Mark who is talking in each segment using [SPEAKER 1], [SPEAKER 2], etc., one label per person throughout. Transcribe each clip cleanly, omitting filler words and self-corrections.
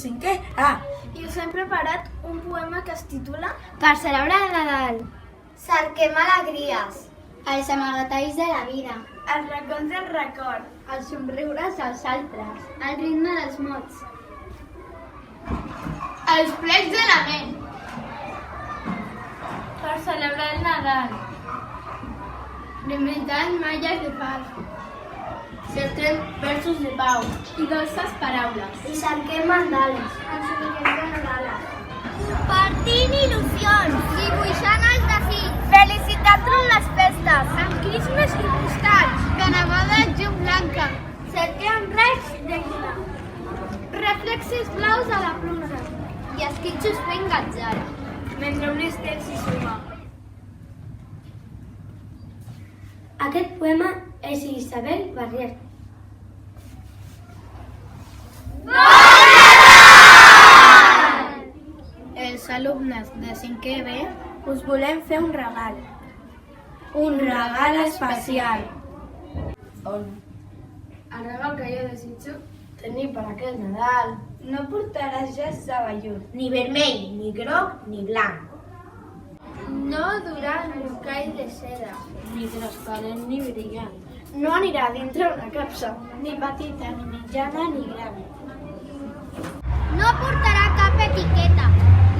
[SPEAKER 1] 5è A.
[SPEAKER 2] I us hem preparat un poema que es titula
[SPEAKER 3] Per celebrar el Nadal,
[SPEAKER 4] Cerquem alegries.
[SPEAKER 3] els amagatalls de la vida,
[SPEAKER 2] Els racons del record,
[SPEAKER 3] els somriures dels altres, el ritme dels mots,
[SPEAKER 2] els plecs de la ment. Per celebrar el Nadal,
[SPEAKER 3] reinventant malles de fals
[SPEAKER 2] cerquem versos de pau.
[SPEAKER 3] i dolces paraules.
[SPEAKER 4] I cerquem mandales.
[SPEAKER 2] Ens uniquem de Nadales.
[SPEAKER 4] Partint il·lusions. Dibuixant els desig.
[SPEAKER 2] Felicitant-nos les festes.
[SPEAKER 4] Amb crismes i postals.
[SPEAKER 2] De nevada llum blanca.
[SPEAKER 4] Cerquem recs de lluna.
[SPEAKER 2] Reflexes blaus a la pluja.
[SPEAKER 4] I esquitxos fent gatzara.
[SPEAKER 2] Mentre un estel s'hi suma.
[SPEAKER 3] Aquest poema és Isabel Barrier.
[SPEAKER 2] Els alumnes de 5è B us volem fer un regal.
[SPEAKER 1] Un regal especial.
[SPEAKER 2] El regal que jo desitjo
[SPEAKER 1] Tenir per aquest Nadal.
[SPEAKER 2] no portaràs gest de vellut.
[SPEAKER 1] Ni vermell, ni groc, ni blanc.
[SPEAKER 2] No durà l'embolcall de seda.
[SPEAKER 1] Ni transparent ni brillant.
[SPEAKER 2] No anirà dintre una capsa. Ni petita, ni mitjana, ni gran.
[SPEAKER 4] No portarà cap etiqueta.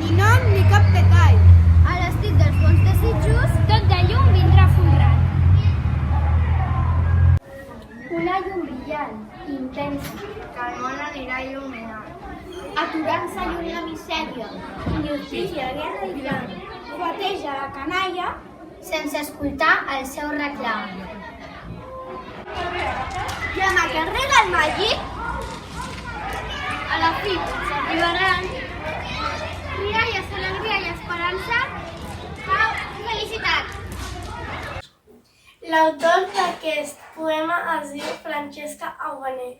[SPEAKER 2] Ni nom ni cap detall.
[SPEAKER 4] A l'estit dels bons desitjos, tot de llum vindrà folrat.
[SPEAKER 3] Una llum brillant, intensa,
[SPEAKER 2] Que el món anirà il·luminat.
[SPEAKER 3] aturant-se lluny la misèria,
[SPEAKER 2] Injustícia, guerra i blanc. Bateja la canalla.
[SPEAKER 4] Sense escoltar el seu reclam.
[SPEAKER 2] I amb aquest regal màgic, a la fi ens arribaran rialles, alegria i esperança.
[SPEAKER 4] Pau i felicitat.
[SPEAKER 2] L'autor d'aquest poema es diu Francesca Aguaner.